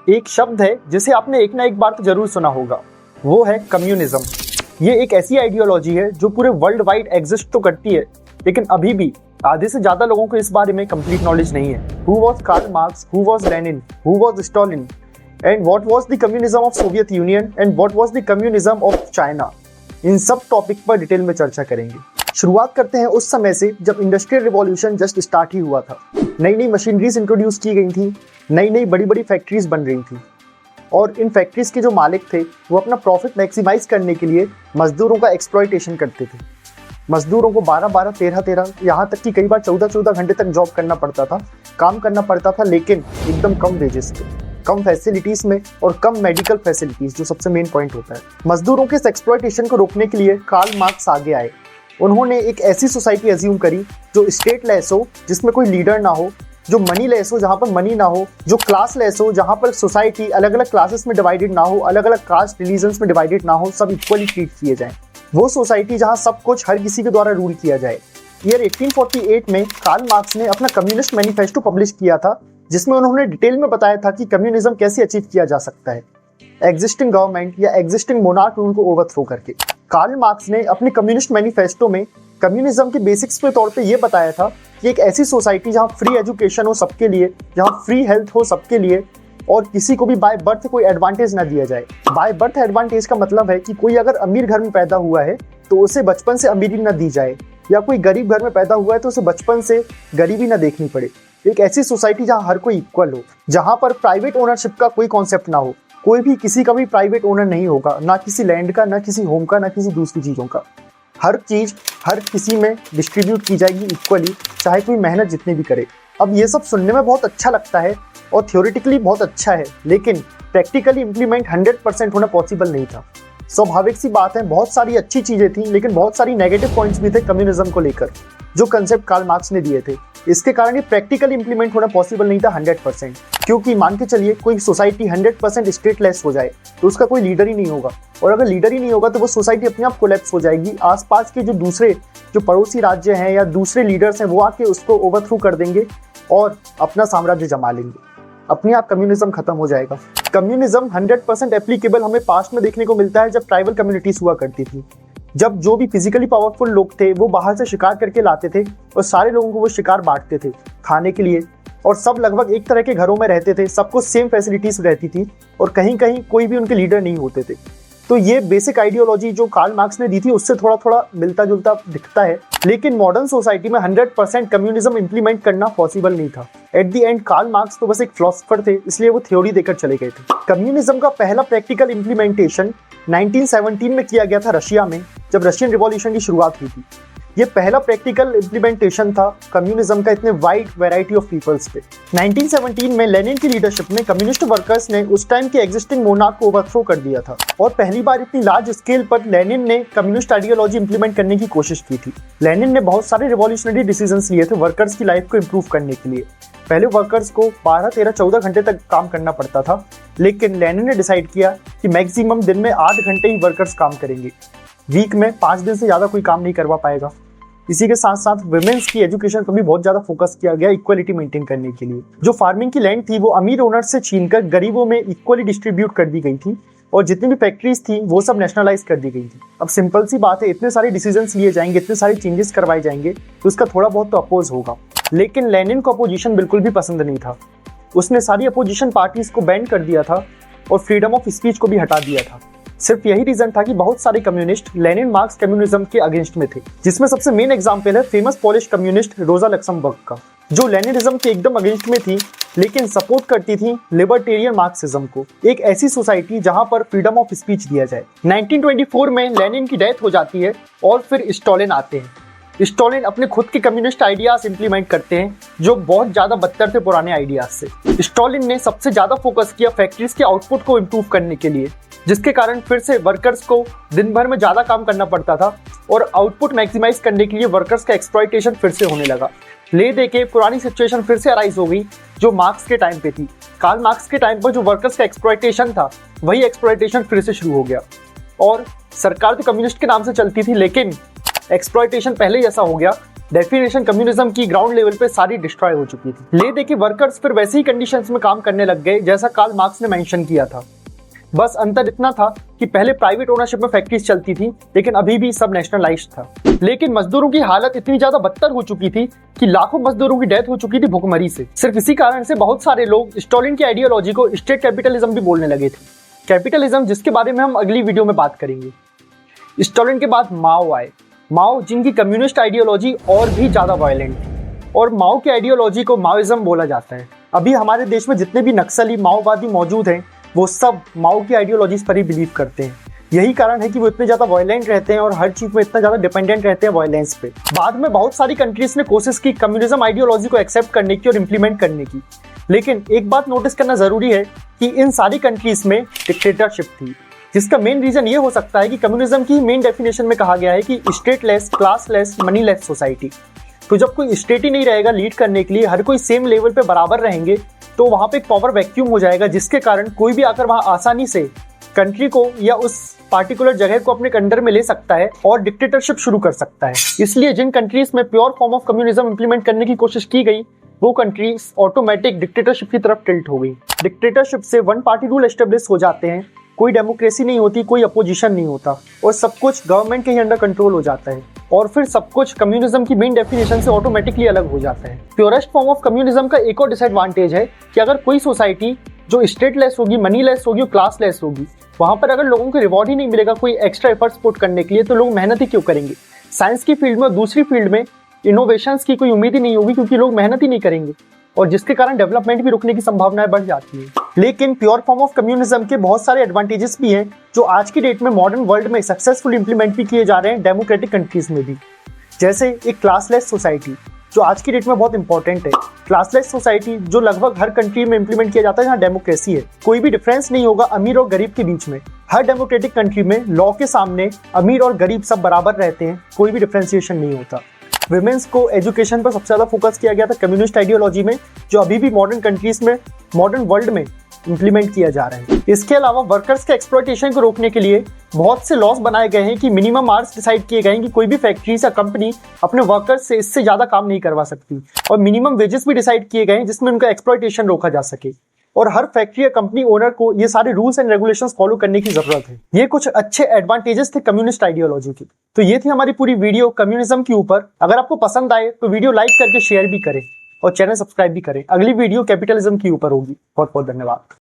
एक शब्द है जिसे आपने एक ना एक बार तो जरूर सुना होगा, वो है कम्युनिज्म। ये एक ऐसी आइडियोलॉजी है जो पूरे वर्ल्ड वाइड एग्जिस्ट तो करती है, लेकिन अभी भी आधे से ज्यादा लोगों को इस बारे में कंप्लीट नॉलेज नहीं है। Who was Karl Marx, who was Lenin, who was Stalin, and what was the communism of Soviet Union, and what was the communism of China. इन सब टॉपिक पर डिटेल में चर्चा करेंगे। शुरुआत करते हैं उस समय से जब इंडस्ट्रियल रिवॉल्यूशन जस्ट स्टार्ट ही हुआ था। नई नई मशीनरीज इंट्रोड्यूस की गई थी, नई नई बड़ी बड़ी फैक्ट्रीज बन रही थी, और इन फैक्ट्रीज के जो मालिक थे वो अपना प्रॉफिट मैक्सिमाइज करने के लिए मजदूरों का एक्सप्लॉयटेशन करते थे। मजदूरों को 12-12, 13-13, यहाँ तक कि कई बार 14-14 घंटे तक जॉब करना पड़ता था, काम करना पड़ता था, लेकिन एकदम कम वेजेस पे, कम फैसिलिटीज में और कम मेडिकल फैसिलिटीज, जो सबसे मेन पॉइंट होता है। मजदूरों के एक्सप्लॉयटेशन को रोकने के लिए कार्ल मार्क्स आगे आए। उन्होंने एक ऐसी सोसाइटी अज्यूम करी जो स्टेट लेस हो, जिसमें कोई लीडर ना हो, जो मनी लेस हो जहाँ पर मनी ना हो, जो क्लास लेस हो जहाँ पर सोसाइटी अलग अलग क्लासेस में डिवाइडेड ना हो, अलग अलग कास्ट रिलीजन्स में डिवाइडेड ना हो, सब इक्वली ट्रीट किए जाएं। वो सोसाइटी जहाँ सब कुछ हर किसी के द्वारा रूल किया जाए। ईयर 1848 में कार्ल मार्क्स ने अपना कम्युनिस्ट मैनिफेस्टो पब्लिश किया था, जिसमें उन्होंने डिटेल में बताया था कि कम्युनिज्म कैसे अचीव किया जा सकता है, एग्जिस्टिंग गवर्नमेंट या एग्जिस्टिंग मोनार्क रूल को ओवरथ्रो करके। कार्ल मार्क्स ने अपने कम्युनिस्ट मैनिफेस्टो में कम्युनिज्म के बेसिक्स के तौर पे ये बताया था कि एक ऐसी सोसाइटी जहाँ फ्री एजुकेशन हो सबके लिए, जहाँ फ्री हेल्थ हो सबके लिए, और किसी को भी बाय बर्थ कोई एडवांटेज ना दिया जाए। बाय बर्थ एडवांटेज का मतलब है कि कोई अगर अमीर घर में पैदा हुआ है तो उसे बचपन से अमीरी ना दी जाए, या कोई गरीब घर में पैदा हुआ है तो उसे बचपन से गरीबी ना देखनी पड़े। एक ऐसी सोसाइटी जहाँ हर कोई इक्वल हो, जहाँ पर प्राइवेट ओनरशिप का कोई कॉन्सेप्ट ना हो, कोई भी किसी का भी प्राइवेट ओनर नहीं होगा, ना किसी लैंड का, ना किसी होम का, ना किसी दूसरी चीज़ों का। हर चीज़ हर किसी में डिस्ट्रीब्यूट की जाएगी इक्वली, चाहे कोई मेहनत जितनी भी करे। अब ये सब सुनने में बहुत अच्छा लगता है और थ्योरेटिकली बहुत अच्छा है, लेकिन प्रैक्टिकली इम्प्लीमेंट 100% होना पॉसिबल नहीं था। स्वाभाविक सी बात है, बहुत सारी अच्छी चीज़ें थी, लेकिन बहुत सारी नेगेटिव पॉइंट्स भी थे कम्युनिज्म को लेकर, जो कंसेप्ट कार्ल मार्क्स ने दिए थे। इसके कारण ये प्रैक्टिकली इंप्लीमेंट होना पॉसिबल नहीं था 100%, क्योंकि मान के चलिए कोई सोसाइटी 100% स्टेटलेस हो जाए तो उसका कोई लीडर ही नहीं होगा, और अगर लीडर ही नहीं होगा तो वो सोसाइटी अपने आप कोलैप्स हो जाएगी। आसपास के जो दूसरे जो पड़ोसी राज्य हैं या दूसरे लीडर्स हैं वो आके उसको ओवरथ्रो कर देंगे और अपना साम्राज्य जमा लेंगे, अपने आप कम्युनिज्म खत्म हो जाएगा। कम्युनिज्म 100% एप्लीकेबल हमें पास्ट में देखने को मिलता है जब ट्राइबल कम्युनिटीज हुआ करती थी, जब जो भी फिजिकली पावरफुल लोग थे वो बाहर से शिकार करके लाते थे और सारे लोगों को वो शिकार बांटते थे खाने के लिए, और सब लगभग एक तरह के घरों में रहते थे, सबको सेम फैसिलिटीज रहती थी, और कहीं कहीं कोई भी उनके लीडर नहीं होते थे। तो ये बेसिक आइडियोलॉजी जो कार्ल मार्क्स ने दी थी उससे थोड़ा थोड़ा मिलता जुलता दिखता है, लेकिन मॉडर्न सोसाइटी में 100% कम्युनिज्म इंप्लीमेंट करना पॉसिबल नहीं था। At the end Karl Marx तो बस एक फिलोसोफर थे, इसलिए वो थ्योरी देकर चले गए थे। कम्युनिज्म का पहला प्रैक्टिकल इंप्लीमेंटेशन 1917 में किया गया था रशिया में, जब रशियन रिवॉल्यूशन की शुरुआत हुई थी। ये पहला प्रैक्टिकल इम्प्लीमेंटेशन था कम्युनिज्म का इतने वाइड वैरायटी ऑफ पीपल्स पे। 1917 में लेनिन की लीडरशिप में कम्युनिस्ट वर्कर्स ने उस टाइम के एग्जिस्टिंग मोनार्क को ओवरथ्रो कर दिया था, और पहली बार इतनी लार्ज स्केल पर लेनिन ने कम्युनिस्ट आइडियोलॉजी इंप्लीमेंट करने की कोशिश की थी। लेनिन ने बहुत सारे रिवॉल्यूशनरी डिसीजंस लिए थे वर्कर्स की लाइफ को इंप्रूव करने के लिए। पहले वर्कर्स को 12, 13, 14 घंटे तक काम करना पड़ता था, लेकिन लेनिन ने डिसाइड किया कि मैक्सिमम दिन में 8 घंटे ही वर्कर्स काम करेंगे, वीक में 5 दिन से ज़्यादा कोई काम नहीं करवा पाएगा। इसी के साथ साथ वुमेन्स की एजुकेशन पर भी बहुत ज़्यादा फोकस किया गया इक्वलिटी मेंटेन करने के लिए। जो फार्मिंग की लैंड थी वो अमीर ओनर्स से छीनकर गरीबों में इक्वली डिस्ट्रीब्यूट कर दी गई थी, और जितनी भी फैक्ट्रीज थी वो सब नेशनलाइज कर दी गई थी। अब सिंपल सी बात है, इतने सारे डिसीजंस लिए जाएंगे, इतने सारे चेंजेस करवाए जाएंगे, तो उसका थोड़ा बहुत तो अपोज होगा। लेकिन लेनिन को अपोजिशन बिल्कुल भी पसंद नहीं था। उसने सारी अपोजिशन पार्टीज को बैन कर दिया था और फ्रीडम ऑफ स्पीच को भी हटा दिया था। सिर्फ यही रीजन था कि बहुत सारे कम्युनिस्ट लेनिन मार्क्स कम्युनिज्म के अगेंस्ट में थे, जिसमें सबसे मेन एग्जांपल है फेमस पोलिश कम्युनिस्ट रोजा लक्समबर्ग का, जो लेनिनिज्म के एकदम अगेंस्ट में थी, लेकिन सपोर्ट करती थी लिबर्टेरियन मार्क्सिज्म को, एक ऐसी सोसाइटी जहां पर फ्रीडम ऑफ स्पीच दिया जाए। 1924 में लेनिन की डेथ हो जाती है और फिर स्टालिन आते हैं। स्टालिन अपने खुद के कम्युनिस्ट आइडियाज इंप्लीमेंट करते हैं जो बहुत ज्यादा बदतर थे पुराने आइडियाज से। स्टालिन ने सबसे ज्यादा फोकस किया फैक्ट्रीज के आउटपुट को इम्प्रूव करने के लिए, जिसके कारण फिर से वर्कर्स को दिन भर में ज्यादा काम करना पड़ता था, और आउटपुट मैक्सिमाइज करने के लिए वर्कर्स का एक्सप्लॉयटेशन फिर से होने लगा। ले दे के पुरानी सिचुएशन फिर से अराइज हो गई जो मार्क्स के टाइम पे थी। कार्ल मार्क्स के टाइम पर जो वर्कर्स का एक्सप्लॉयटेशन था वही एक्सप्लॉयटेशन फिर से शुरू हो गया, और सरकार तो कम्युनिस्ट के नाम से चलती थी, लेकिन एक्सप्लॉयटेशन पहले ही ऐसा हो गया डेफिनेशन कम्युनिज्म की ग्राउंड लेवल पे सारी डिस्ट्रॉय हो चुकी थी। ले दे के वर्कर्स फिर वैसे ही कंडीशंस में काम करने लग गए जैसा कार्ल मार्क्स ने मेंशन किया था। बस अंतर इतना था कि पहले प्राइवेट ओनरशिप में फैक्ट्रीज चलती थी, लेकिन अभी भी सब नेशनलाइज्ड था। लेकिन मजदूरों की हालत इतनी ज्यादा बदतर हो चुकी थी कि लाखों मजदूरों की डेथ हो चुकी थी भुखमरी से। सिर्फ इसी कारण से बहुत सारे लोग स्टालिन की आइडियोलॉजी को स्टेट कैपिटलिज्म भी बोलने लगे थे। कैपिटलिज्म जिसके बारे में हम अगली वीडियो में बात करेंगे। स्टालिन के बाद माओ आए। माओ जिनकी कम्युनिस्ट आइडियोलॉजी और भी ज्यादा वायलेंट थी, और माओ की आइडियोलॉजी को माओइज्म बोला जाता है। अभी हमारे देश में जितने भी नक्सली माओवादी मौजूद हैं वो सब माओ की आइडियोलॉजीज पर ही बिलीव करते हैं। यही कारण है कि वो इतने ज्यादा वायलेंट रहते हैं और हर चीज में इतना ज्यादा डिपेंडेंट रहते हैं वायलेंस पे। बाद में बहुत सारी कंट्रीज ने कोशिश की कम्युनिज्म आइडियोलॉजी को एक्सेप्ट करने की और इम्प्लीमेंट करने की, लेकिन एक बात नोटिस करना जरूरी है कि इन सारी कंट्रीज में डिक्टेटरशिप थी, जिसका मेन रीजन ये हो सकता है कि कम्युनिज्म की मेन डेफिनेशन में कहा गया है कि स्टेटलेस, क्लासलेस, मनीलेस सोसाइटी। तो जब कोई स्टेट ही नहीं रहेगा लीड करने के लिए, हर कोई सेम लेवल पे बराबर रहेंगे, तो वहां पे एक पावर वैक्यूम हो जाएगा, जिसके कारण कोई भी आकर वहां आसानी से कंट्री को या उस पार्टिकुलर जगह को अपने अंडर में ले सकता है और डिक्टेटरशिप शुरू कर सकता है। इसलिए जिन कंट्रीज में pure form of communism implement करने की कोशिश की गई, वो कंट्रीज ऑटोमेटिक डिक्टेटरशिप की तरफ टिल्ट हो गई। डिक्टेटरशिप से वन पार्टी रूल एस्टेब्लिश हो जाते हैं, कोई डेमोक्रेसी नहीं होती, कोई अपोजिशन नहीं होता, और सब कुछ गवर्नमेंट के ही अंडर कंट्रोल हो जाता है, और फिर सब कुछ कम्युनिज्म की मेन डेफिनेशन से ऑटोमेटिकली अलग हो जाता है। प्योरेस्ट फॉर्म ऑफ कम्युनिज्म का एक और डिसएडवांटेज है कि अगर कोई सोसाइटी जो स्टेटलेस होगी, मनीलेस होगी और क्लासलेस होगी, वहां पर अगर लोगों को रिवॉर्ड ही नहीं मिलेगा कोई एक्स्ट्रा एफर्ट्स पुट करने के लिए, तो लोग मेहनत ही क्यों करेंगे। साइंस की फील्ड में और दूसरी फील्ड में इनोवेशंस की कोई उम्मीद ही नहीं होगी, क्योंकि लोग मेहनत ही नहीं करेंगे, और जिसके कारण डेवलपमेंट भी रुकने की संभावनाएं बढ़ जाती है। लेकिन प्योर फॉर्म ऑफ कम्युनिज्म के बहुत सारे एडवांटेजेस भी हैं, जो आज की डेट में मॉडर्न वर्ल्ड में सक्सेसफुल इंप्लीमेंट भी किए जा रहे हैं डेमोक्रेटिक कंट्रीज में भी। जैसे एक क्लासलेस सोसाइटी जो आज की डेट में बहुत इंपॉर्टेंट है। क्लासलेस सोसाइटी जो लगभग हर कंट्री में इंप्लीमेंट किया जाता है जहाँ डेमोक्रेसी है। कोई भी डिफरेंस नहीं होगा अमीर और गरीब के बीच में। हर डेमोक्रेटिक कंट्री में लॉ के सामने अमीर और गरीब सब बराबर रहते हैं, कोई भी डिफरेंशिएशन नहीं होता। विमेंस को एजुकेशन पर सबसे ज्यादा फोकस किया गया था कम्युनिस्ट आइडियोलॉजी में, जो अभी भी मॉडर्न कंट्रीज में, मॉडर्न वर्ल्ड में इंप्लीमेंट किया जा रहा है। इसके अलावा वर्कर्स के एक्सप्लॉयटेशन को रोकने के लिए बहुत से लॉस बनाए गए हैं कि मिनिमम आवर्स डिसाइड किए गए हैं कि कोई भी फैक्ट्री या कंपनी अपने वर्कर्स से इससे ज्यादा काम नहीं करवा सकती, और मिनिमम वेजेस भी डिसाइड किए गए हैं जिसमें उनका एक्सप्लॉयटेशन रोका जा सके। और हर फैक्ट्री या कंपनी ओनर को ये सारे रूल्स एंड रेगुलेशंस फॉलो करने की जरूरत है। ये कुछ अच्छे एडवांटेजेस थे कम्युनिस्ट आइडियोलॉजी के। तो ये थी हमारी पूरी वीडियो कम्युनिज्म के ऊपर। अगर आपको पसंद आए तो वीडियो लाइक करके शेयर भी करें और चैनल सब्सक्राइब भी करें। अगली वीडियो कैपिटलिज्म के ऊपर होगी। बहुत बहुत धन्यवाद।